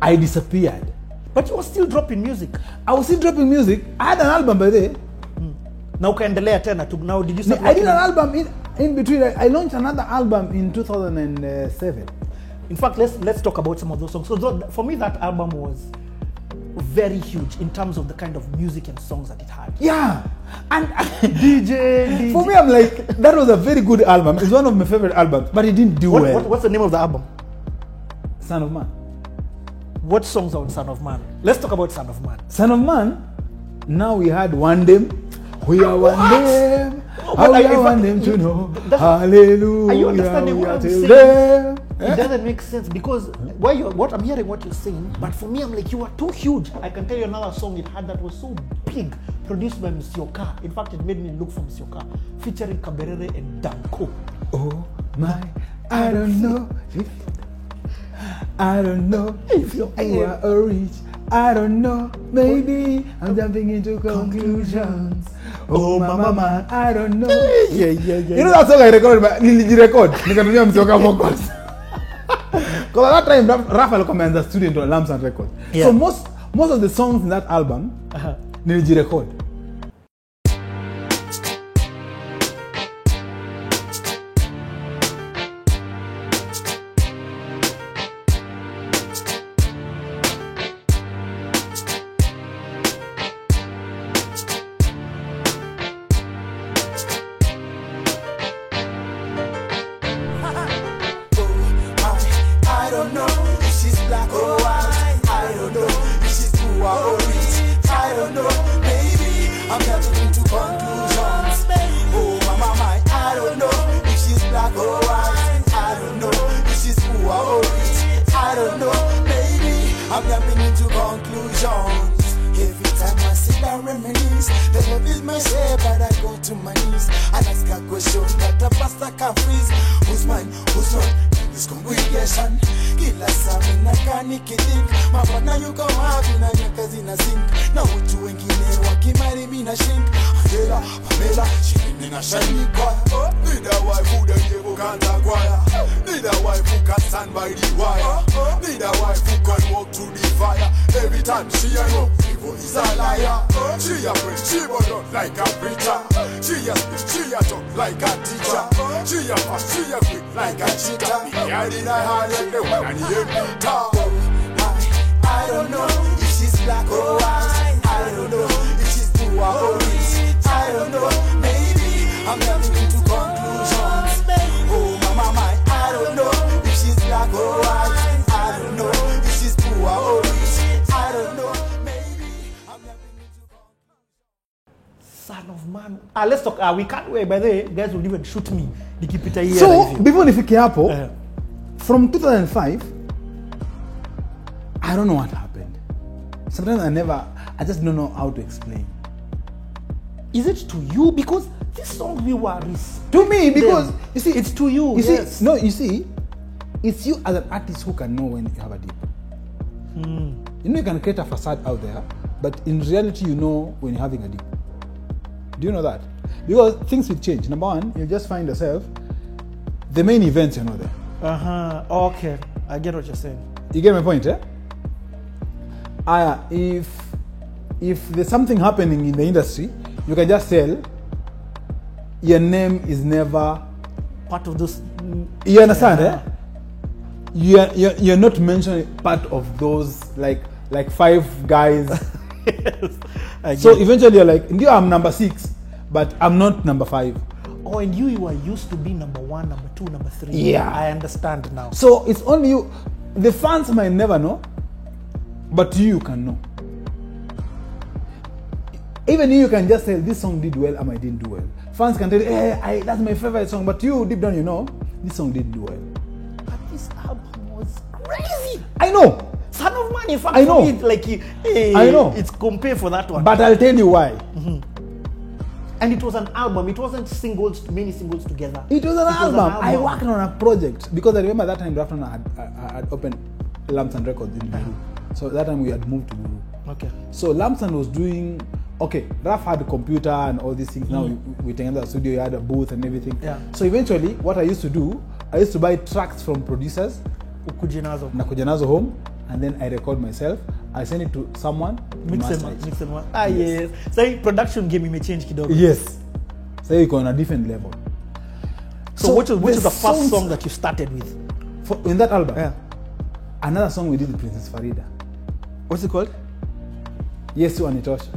I disappeared. But you were still dropping music. I was still dropping music. I had an album by the way. Now ukaendelea tena to now did you start I did an album in between. I launched another album in 2007. In fact, let's talk about some of those songs. So for me, that album was very huge in terms of the kind of music and songs that it had. Yeah, and DJ. For me, I'm like, that was a very good album. It's one of my favorite albums, but it didn't do well. What's the name of the album? Son of Man. What songs are on Son of Man? Let's talk about Son of Man. Son of Man. Now we had One Dem. We are one dem. But We are one dem to know. Hallelujah. Are you understanding what I'm saying? Them. It doesn't make sense because what I'm hearing what you're saying, but for me I'm like, you are too huge. I can tell you another song it had that was so big, produced by Musyoka. In fact, it made me look for Musyoka, featuring Kaberere and Danko. Oh my, I don't know if you are a reach. I don't know, maybe I'm jumping into conclusions. Oh mama, I don't know. Yeah. You know that song I recorded, but nikatumia Musyoka vocals. Because at that time, Raphael Komenda was a student on Lamson Records. Yeah. So most of the songs in that album, nilijirecord. I don't know if she's black or white. I don't know if she's poor or rich. I don't know, maybe I'm getting into conclusions. Oh mama, I don't know if she's black or white. I don't know if she's poor or rich. I don't know, maybe I'm getting into conclusions. Every time I sit down reminisce, the love is my share, but I go to my knees and ask a question that the pastor can freeze. Who's mine? Who's not? This congregation, kila sami na kanikidik. Mapana yuko wapi na nyakazi na sink. Na watu wengine wakimari mina shrink. Angela, Pamela, shirini na shanikwa. Need a wife who the devil can't acquire. Need a wife who can stand by the wire. Need a wife who can walk through the fire. Every time she a know, evil is a liar. She a pray, she but not like a preacher. She a speak, she a talk like a teacher. She a fast, she a quick like a cheetah. I did I hide the one and hear me talk. I don't know if she's black or white. I don't know if she's poor or rich. I don't know, maybe I'm coming into conclusions. Oh mama, I don't know if she's black or white. I don't know if she's poor or rich. I don't know, maybe I'm coming into conclusions. Son of Man. Let's talk. We can't wait. By the way, guys will even shoot me. So before nifike hapo, from 2005, I don't know what happened. Sometimes I just don't know how to explain. Is it to you? Because this song we were to me, because you see, it's to you. You Yes. see, no, you see, it's you as an artist who can know when you have a dip. You know, you can create a facade out there, but in reality, you know when you're having a dip. Do you know that? Because things will change. Number one, you'll just find yourself, the main events, you're not there. Okay. I get what you're saying. You get my point, eh? If there's something happening in the industry, you can just tell your name is never part of those. You understand, eh? You're not mentioning part of those like 5 guys. Yes, so eventually you're like, I'm number 6, but I'm not number 5. Oh, and you are used to be number 1, number 2, number 3. Yeah. I understand now. So it's only you. The fans might never know, but you can know. Even you can just say this song did well, and I didn't do well. Fans can tell you, hey, that's my favorite song, but you deep down you know this song didn't do well. But this album was crazy. I know. Son of Man, in fact, I know. for me, like, I know. It's compare for that one. But I'll tell you why. And it was an album. It wasn't many singles together. It was an album. I worked on a project because I remember that time Rafton had opened Lamson Records in Guru. So that time we had moved to Guru. Okay. So Lamson was doing, Raf had a computer and all these things. Now we together the studio, he had a booth and everything. Yeah. So eventually, what I used to do, I used to buy tracks from producers. Ukuja nazo. Nakuja nazo home, and then I record myself. I send it to someone. to Mix master and it. one. Ah, yes. So production game may change kidogo. Yes. So you go on a different level. So which is the first songs- song that you started with? in that album? Yeah. Another song we did with Princess Farida. What's it called? Yesu Anitosha.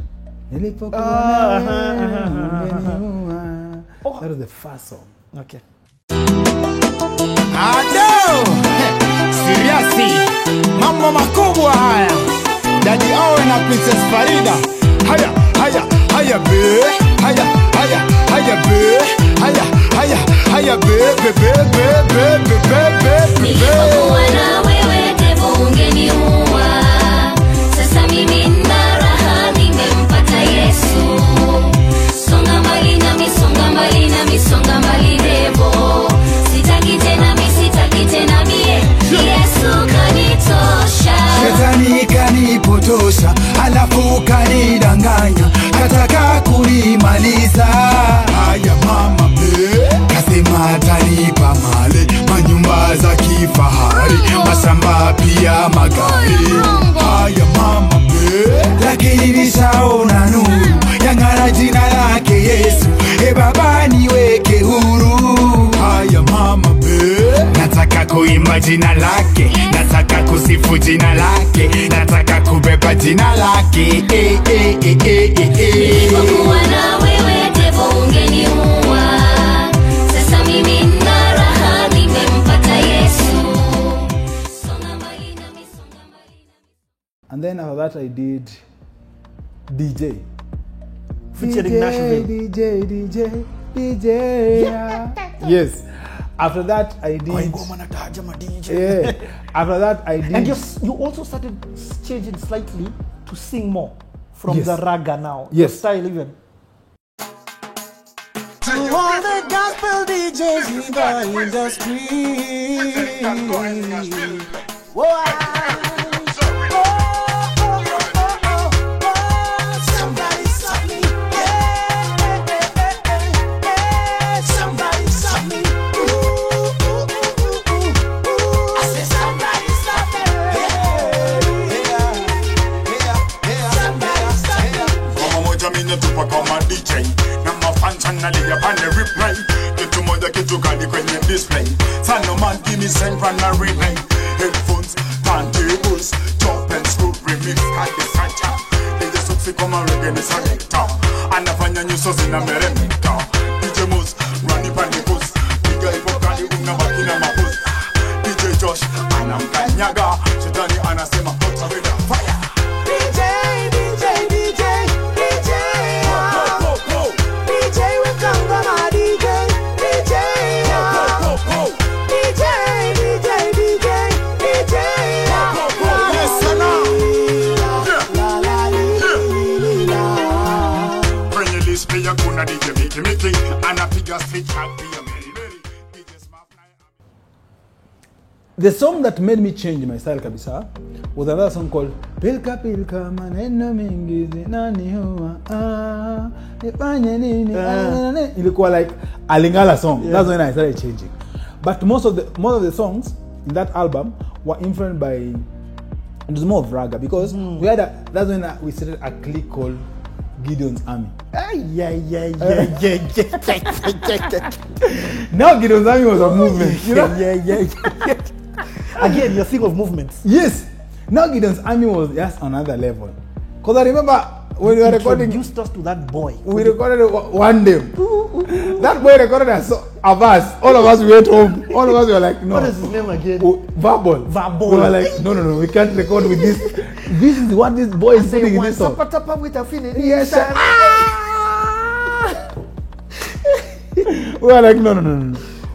Oh. That was the first song. Okay. Ado! Siriasi, mambo makubwa haya. Daddy Owen na Princess Farida. Haya, haya, haya be. Haya, haya, haya be. Haya, haya, haya be. Nilipokuwa na wewe devo ungeniua. Sasa mimi nina raha nimempata Yesu. Songa mbali nami, songa mbali nami, songa mbali devo. Sitaki tena mie, Yesu kanitosha. Shetani kanipotosha, alafu kanidanganya, kataka kunimaliza. Haya mama be, kasema atanipa mali, manyumba za kifahari, mashamba pia magari. Haya mama be, lakini nishaona nuru, yang'ara jina lake Yesu. Baba niweke huru. Haya mama be, nataka kuimba jina lake, nataka kusifu jina lake, nataka kubeba jina lake. Nilipokuwa na wewe devo ungeniua. Sasa mimi nina raha nimempata Yesu. Songa mbali nami, songa mbali nami. And then after that I did DJ. Featuring Nashville. DJ. Yeah. Yes. After that I did. Yeah. After that I did. And you also started changing slightly to sing more from Yes. the raga now. Yes. Your style even. To all the gospel DJs in the industry. Somebody stop me. Somebody stop me. I said somebody stop me. Somebody stop me. Kama moja mine tupa kama DJ na mafans analia pande replay kitu moja kitu kali kwenye display Sano man give me send from a relay headphones, turntables, top and screw remix kali sacha DJ Suksi kama reggae ni selector anafanya nyuso zinameremeta DJ Moose run pande bus piga hip kali unabaki na mapus DJ Josh anamkanyaga shetani anasema hot fire DJ, we come from a DJ, kwenye list pia kuna DJ Mickey anapiga street track pia Mary DJ Smart The song that made me change my style kabisa was another song called Pilka Pilka maneno mingi zinaniua nifanye nini ilikuwa like a Lingala song. Yeah. That's when I started changing. But most of the songs in that album were influenced by, it was more of raga because that's when we started a clique called Gideon's Army. Yeah. Now Gideon's Army was a movement, you know? Yeah. Again, you're thinking of movements. Yes. Now Gideon's Army was just another level. Because I remember when we were recording, Introduced us to that boy. we recorded one day. That boy recorded a verse. All of us went home. All of us were like, no. What is his name again? Verbal. Verbal. We were like, no, we can't record with this. This is what this boy is putting in this song. Tapa with a feeling. Yes, sir. We were like, no.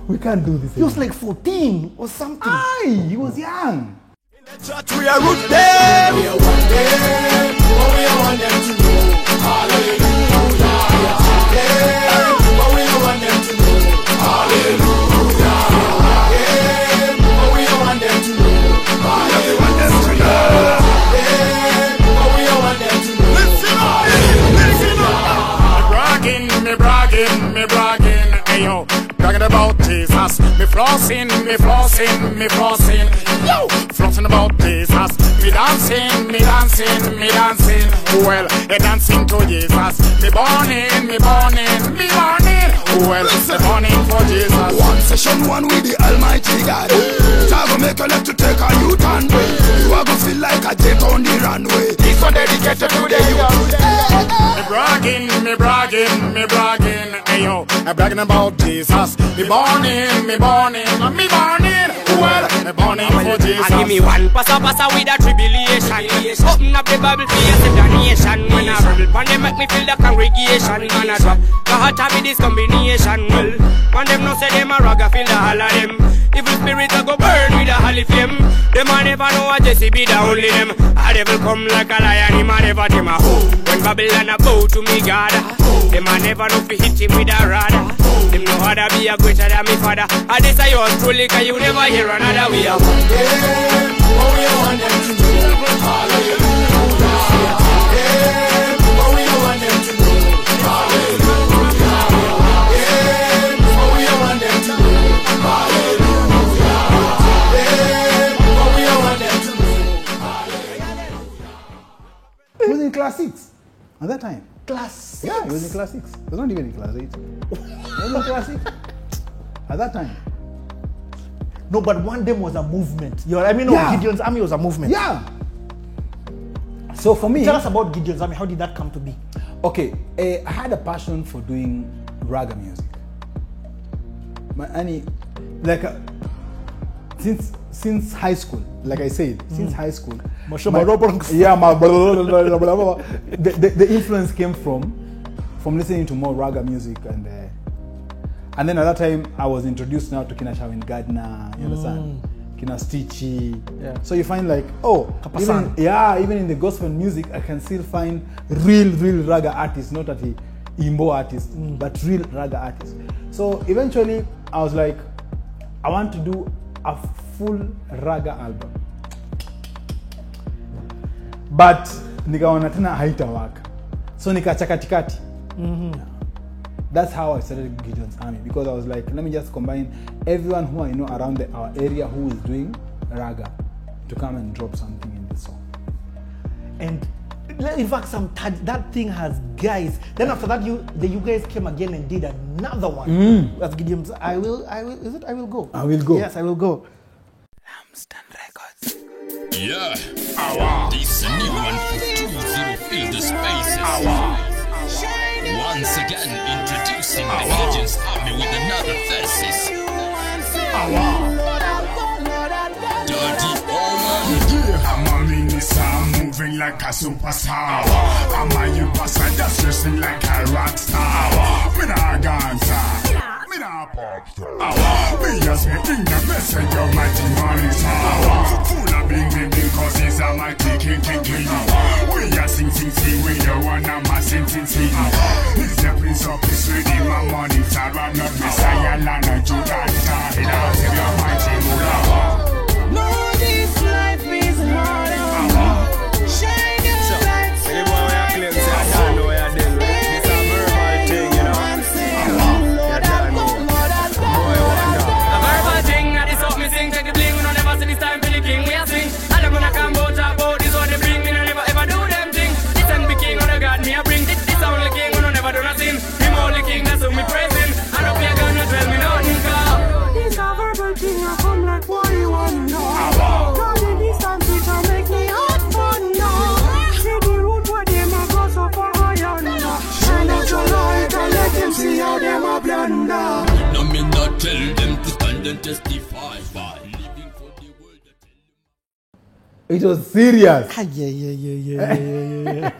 We can't do this He was anymore. like 14 or something. Aye, he was young. Church, we are root them. We are one them. But we are want them to know. Hallelujah. We are one them. But we are want them to know. Hallelujah. We are one them. But we are want them to know. Hallelujah. But we are want them to know. Listen up. Me bragging, ayo. Bragging about Jesus, me flossing, yo. Flossing about Jesus, dancing, me dancing, me dancing. Well, me dancing to Jesus. Me burning, me burning, me burning. Well, me burning for Jesus. One session, one with the Almighty God. Time to make a left to take a U-turn. You are gonna feel like a jet on the runway. This one dedicated to the youth. Me bragging, me bragging, me bragging. Hey yo, I'm bragging about Jesus. Me burning, me burning, me burning. Well, me burning for Jesus. And give me one passa with a tribulation. Open up the Bible for you to the nation. When I rebel, when they make me feel the congregation. Man, I drop the heart of this combination. Well, when them no say them a ragga, feel the whole of them. Evil spirits a go burn with a holy flame. Them a never know a Jesse be the only them. A devil come like a lion, him a never them a hoe. When Babylon a bow to me God, them a never know fi hit him with a rod. Them know how to be a greater than me father. And this a yours truly, cause you never hear another way of Oh, we want them to know. Hallelujah. Oh, we want them to know. Hallelujah. Oh, we want them to know. Hallelujah. Oh, we want them to know. Hallelujah. He was in class 6 at that time. Class 6. Yeah, he was in class 6. He was not even in class 8. He was in class 6 at that time. No, but one day was a movement. I mean, Yeah. Gideon's Army was a movement. Yeah. So for me, Tell us about Gideon's Army. How did that come to be? okay, I had a passion for doing raga music. Like since high school, like I said, since high school. Yeah, the influence came from listening to more raga music and then at that time I was introduced now to Kina Shavin Gardner, you understand? Kina Stitchy. Yeah. So you find like, Kapasan. even in the gospel music I can still find real raga artists, not that Imbo artists, but real raga artists. So eventually I was like, I want to do a full raga album. But nikaona tena haitawaka. So nikachakatikati. That's how I started Gideon's Army, because I was like, let me just combine everyone who I know around our area who is doing raga to come and drop something in this song. And in fact, that thing has guys. Then after that, you guys came again and did another one. That's Gideon's. I will. Is it? I will go. I will go. Yes, I will go. Yeah, this new one for 20 fill the spaces. Once again, introducing the Gideon's Army with another thesis. Dirty Owen. I'm a minister, moving like a superstar. I'm a U-passer, just dressing like a rock star. Me nah dancer, me nah pop star. Me just making the message of mighty money star. Full of bling cause he's a mighty king. We are sing, we don't wanna ma sing. He's the prince of peace with him, my money star. I'm not Messiah, Lana, Judah, star. He loves him, your mighty ruler. No, this life is hard. Shine your light. Say boy, we are clear. Say I don't know what you're dealing with. This a verbal thing, you know. A verbal thing, and this up me sing. Take the bling, we don't never see this time for the king. We are sing. And I'm gonna come out about this what they bring. Me no never ever do them thing. This and be king on the God me a bring. This only king, we don't never do nothing. Him only king, that's who me praising. I don't care, gonna tell me nothing. This a verbal thing, I come like what you want to know. God in this time, it will make me hot fun now. See the root where them a go so far yonder. Shine out your light and let them see how them a blunder. No, me not tell them to stand and testify. But living for the world that tell them. It was serious. Yeah.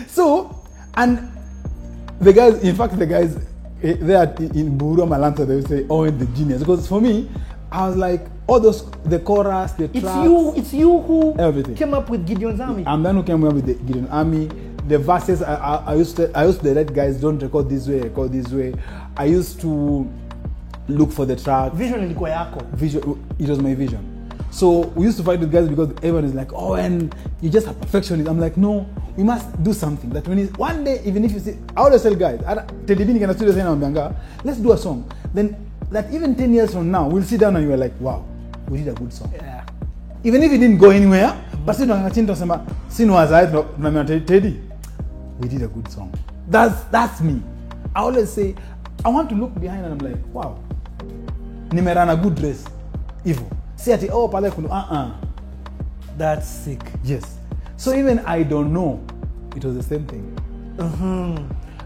So, and the guys there in Buru Malanta, they would say, Owen the genius. Because for me, I was like, all those, the chorus, the tracks. It's you who Everything. came up with Gideon's Army. I'm the one who came up with the Gideon Army. The verses, I used to let guys don't record this way, record this way. I used to look for the track. Vision ilikuwa yako. Vision, it was my vision. So we used to fight with guys because everyone is like, oh, and you just a perfectionist. I'm like, no, we must do something. That when it's one day, even if you say, I always tell guys, let's do a song. Then that even 10 years from now, we'll sit down and you're like, wow, we did a good song. Yeah. Even if it didn't go anywhere, But sisi tunanga chini tunasema sisi ni wazazi tunamwambia Teddy, we did a good song. That's me. I always say I want to look behind and I'm like, wow. Nimerun a good race. Evil. See ati pale kuna That's sick. Yes. So even I don't know, it was the same thing.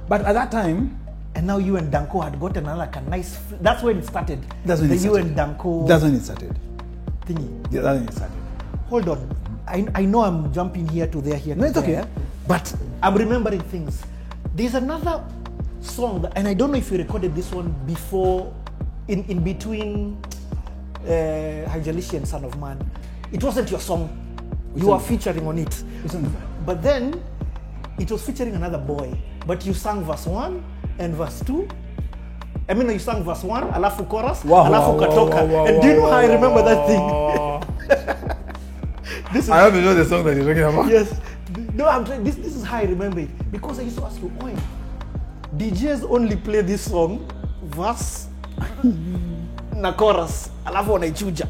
But at that time, and now you and Danko had gotten like a nice. That's when it started. That's when the it you started. and Danko. That's when it started. Thingy. Yeah, that's when it started. Hold on. I know I'm jumping here to there, here No, to it's okay. there, but I'm remembering things. There's another song, and I don't know if you recorded this one before, in between Haijalishi and Son of Man. It wasn't your song. You were featuring on it. But then, it was featuring another boy. But you sang verse 1 and verse 2. I mean, you sang verse 1, alafu chorus, alafu katoka. And do you know how I remember that thing? I don't know the song that you're talking about. Yes. No, I'm trying. This is how I remember it. Because I used to ask you, Oy, DJs only play this song, verse na chorus, alafu wanaichuja.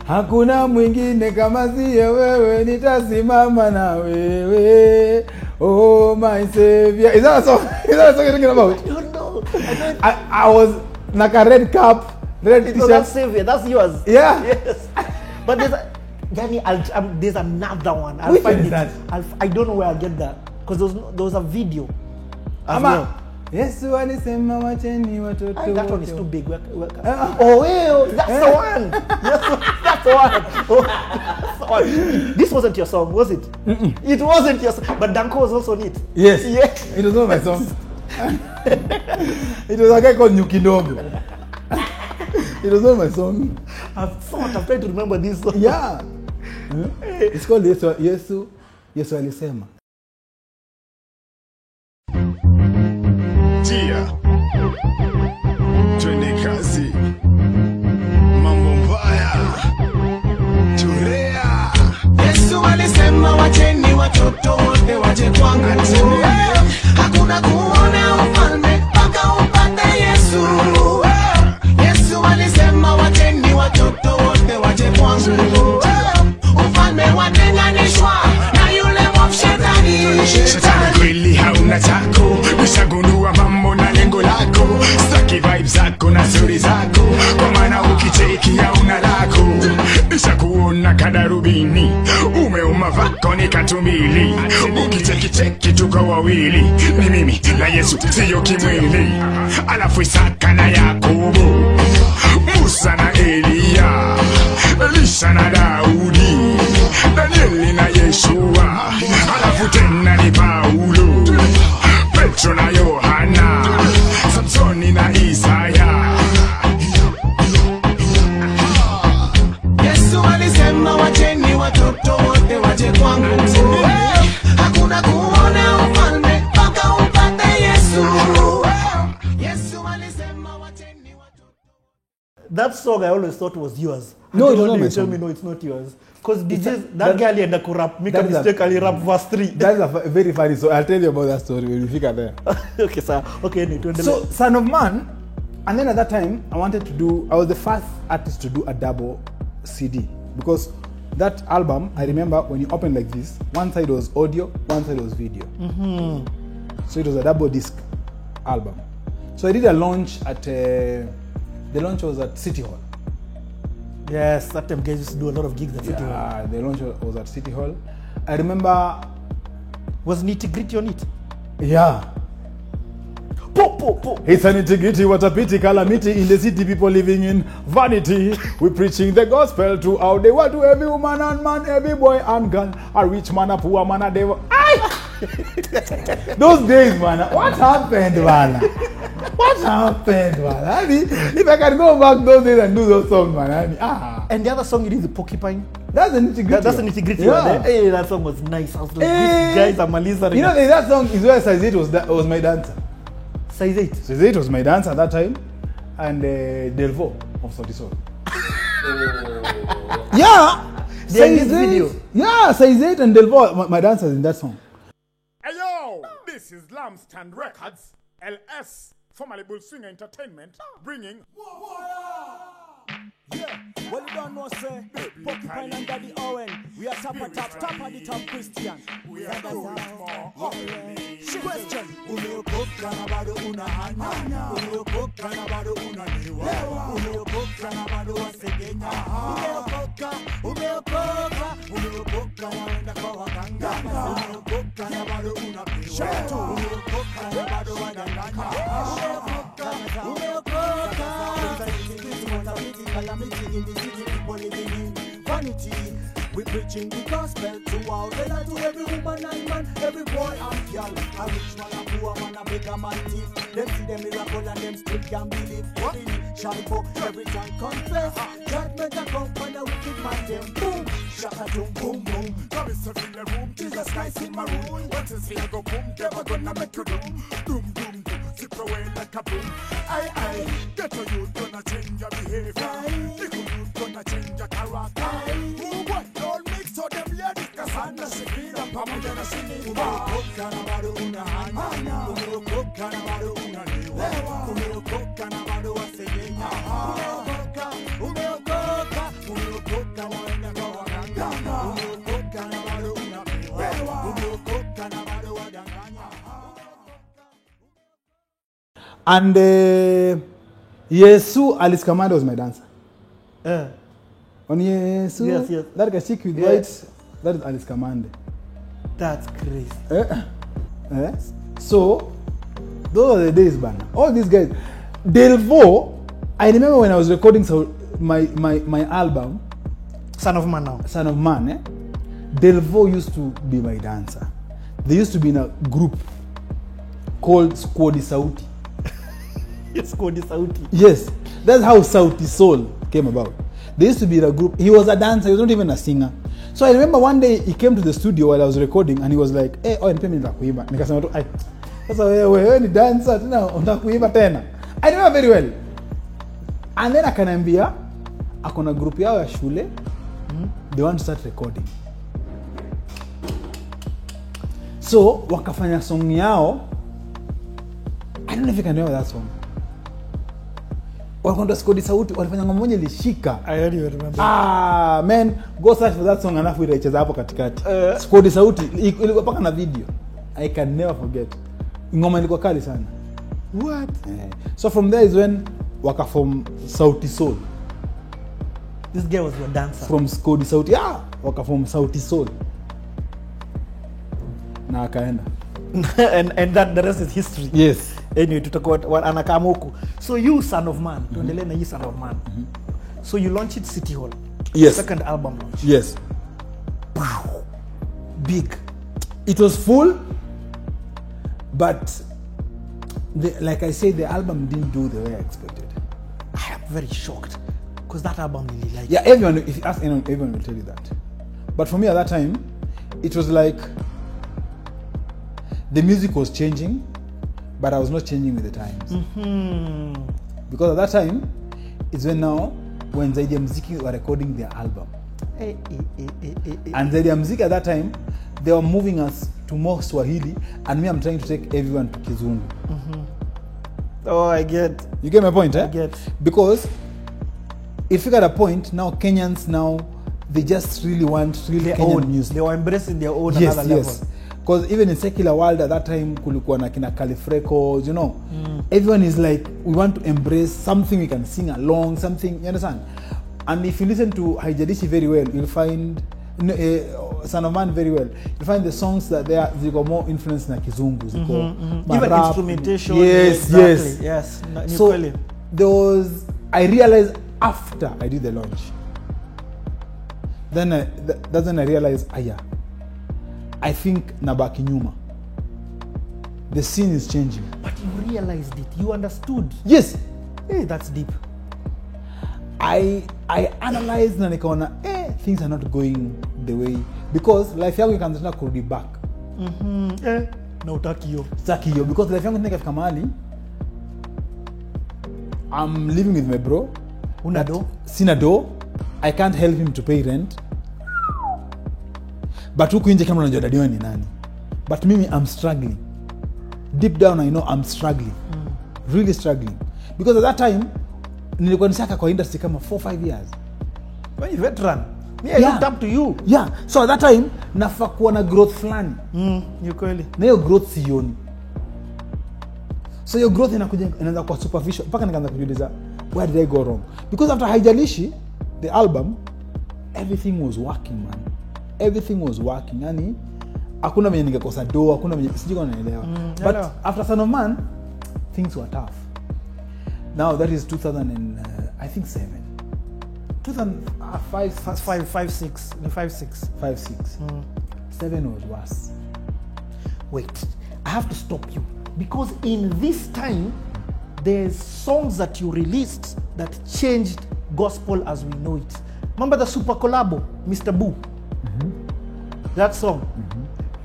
Hakuna mwingine kama siye wewe, nitasimama na wewe. Oh my savior. Is that a song? Is that a song you're talking about? I don't know. I was like a red cap, red No, t-shirt. that's Savior. That's yours. Yeah. Yes. But there's there's another one. I'll Which find one is it. that? I don't know where I'll get that. Because there was a video. as Ama. well. Yesu alisema wacheni watoto. Ay, that one is wote. too big. Oh, well, that's the one. Yes, that's the one. Oh, that's the one. This wasn't your song, was it? It wasn't your song. But Danko was also on it. Yes. Yes. It was not my song. It was a guy called Nyukindogo. It was not my song. I've tried to remember this song. Yeah. It's called Yesu alisema. Tia, twende kazi, mambo mbaya, turea. Yesu alisema wacheni watoto wote waje kwangu. Hakuna kuona ufalme mpaka upate Yesu. Yesu alisema wacheni watoto wote waje kwangu. Ufalme watenganishwa na yule mwovu shetani. Shetani kweli hauna chako, ushagundua mambo na lengo lako. Saki vibes zako na suri zako, kwa maana ukicheki hauna lako. Nishakuona kadarubini, umeuma vako ni katumbili. Ukicheki tuko wawili, ni mimi na Yesu siyo kimwili. Alafu Isaka na Yakobo, Musa na Elia, Elisha na Daudi, Danieli na Yeshua. Alafu tena ni Paulo, Petro na Yohana, Samsoni na Isaya. Yesu alisema wacheni watoto wote waje kwangu. Hakuna kuona ufalme mpaka upate Yesu. Yesu alisema wacheni watoto. That song I always thought was yours. No, Until it was one not day my you tell song. me no, it's not yours. Because DJs, that- that girl had to rap, make a that is a- mistake, and rap verse 3. That's a very funny story. I'll tell you about that story when we figure there. Okay, sir. Okay, So, Son of Man, and then at that time, I was the first artist to do a double CD. Because that album, I remember when you open like this, one side was audio, one side was video. So it was a double disc album. So I did a launch at, the launch was at City Hall. yes, that time guys used to do a lot of gigs at City Hall. The launch was at City Hall. I remember, Was Nitty-Gritty on it? yeah. Po. It's an integrity, what a pity, calamity in the city, people living in vanity. We're preaching the gospel throughout the world to every woman and man, every boy and girl, a rich man, a poor man, a devil. Those days, man, what happened, man? What happened, man? I mean, if I can go back those days and do those songs, man, I mean, And the other song you did, the Porcupine. that's an integrity. That's the Nitty-Gritty Yeah. one. Eh? Hey, that song was nice. I was like, these guys are Malisa. You know, that song is where Size 8 was my dancer. Size 8. Size 8 was my dancer at that time, and Delvo of Sauti Sol. Yeah, They're in this Size 8. video. Yeah, Size 8 and Delvo, my dancers in that song. Hey yo, this is Lampstand Records, LS, formerly Bull Swing Entertainment, bringing Well, you don't know, say, Porcupine and Daddy Owen. We are top of the top Christian. We are doing more. Question. Umeokoka na bado una hanya. Umeokoka na bado una niwa. Umeokoka na bado wasegenya. Umeokoka waenda kwa waganga. Umeokoka na bado una piwa. Umeokoka na bado wadanganya. Umeokoka. Calamity in the city, people living in vanity. We preaching the gospel to all, to every woman and man, every boy and girl. A rich man, a poor man, a beggar man, thief. Them see them miracle and them still can't believe. What in it? Shall every time confess. Judgment a come when a wicked man them boom. Shaka boom, boom, boom. Come is in the room, Jesus Christ in my room. What is here go boom, never gonna make you doom. Doom, doom, doom, zip away like a boom. Aye, get a youth gonna change your behavior. Little youth gonna change your character. Who what? Don't mix so them ladies, cause I'm not sick of I'm gonna sing it. Umeokoka na bado una hanya. Umeokoka na bado una niwa. Umeokoka na bado wasegenya. Umeokoka waenda kwa waganga. Umeokoka na bado una piwa. Umeokoka na bado wadanganya. And Yesu Alice Kamande was my dancer. On Yesu, Yes. that guy chick with Yeah. white, that is Alice Kamande. That's crazy. So, those are the days, man. All these guys. Delvo, I remember when I was recording my album, Son of Man now. Son of Man, Delvo used to be my dancer. They used to be in a group called Squadi Sauti. Yes, Cody Sauti. Yes, that's how Sauti Soul came about. They used to be in a group. He was a dancer, he was not even a singer. So I remember one day he came to the studio while I was recording and he was like, "Hey, nipe mimi nitakuimba." Nikasema tu, "Ai, sasa wewe ni dancer tena unataka kuimba tena." I remember very well. And then akaniambia akona group yao ya shule, they want to start recording. So wakafanya song yao. I don't know if you can remember that song. Wakaenda Skodi Sauti, walifanya ngoma moja ilishika. I already remember. Man, go search for that song alafu itacheza hapo katikati. Skodi Sauti ilikuwa paka na video. I can never forget. Ngoma ilikuwa kali sana. What? So from there is when waka from Sauti Soul. This guy was your dancer. From Skodi Sauti. Yeah, waka from Sauti Soul. Na akaenda. and that the rest is history. Yes. Anyway, tutakuwa anakamuku. So you Son of Man, tuendelee na hii Son of Man. So you launched it City Hall. Yes. Second album launch. Yes. Big. It was full, but like I said, the album didn't do the way I expected. I am very shocked because that album really like. Yeah, everyone, if you ask anyone, everyone will tell you that. But for me at that time, it was like the music was changing, but I was not changing with the times. Because at that time, it's when Zaidi ya Mziki were recording their album. And Zaidi ya Mziki at that time, they were moving us to more Swahili, and me, I'm trying to take everyone to Kizungu. Oh, I get. You get my point, eh? I get. Because if you got a point, now Kenyans they just really want Kenyan music. They were embracing their own another level. Yes. Because even in secular world at that time, kulikuwa na kina Califrecos, everyone is like, we want to embrace something we can sing along, something, you understand? And if you listen to Haijalishi very well, you'll find Son of Man very well. You'll find the songs that they got more influence na Kizungu. Even instrumentation. Yes, exactly. yes. Yes. So I realized after I did the launch. Then that's when I realized, I think nabaki nyuma. The scene is changing. But you realized it. You understood. Yes. Hey, that's deep. I analyzed na nikaona things are not going the way, because life yangu ikaanza kurudi back. Na utaki hiyo. Sitaki hiyo because life yangu nikafika mahali I'm living with my bro. Una do? Sina do. I can't help him to pay rent. But huku nje kama unajua dadiwa ni nani. But mimi I'm struggling. Deep down I know I'm struggling. Really struggling. Because at that time nilikuwa nishaka kwa industry kama 4-5 years. When you veteran. Me, I looked up to you. Yeah. So at that time nafaa kuwa na growth fulani. Ni kweli. Na hiyo growth sioni. So hiyo growth inaanza kwa superficial mpaka nikaanza kujiuliza where did I go wrong? Because after haijalishi the album everything was working, man. Everything was working. Yani hakuna mwenye ningekosa do, hakuna mwenye sijui kama unaelewa. But after Son of Man things were tough. Now that is 2000 and I think 7. 2005 5-6. 7 was worse. Wait, I have to stop you because in this time there's songs that you released that changed gospel as we know it. Remember the super collabo, Mr. Boo? That song.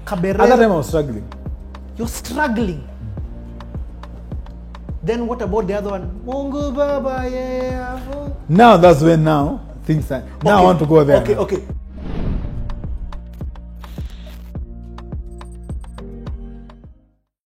Cabaret. At that time I was struggling. You're struggling. Then what about the other one? Mungu Baba, yeah. Now that's when things are. Now I want to go there. Okay.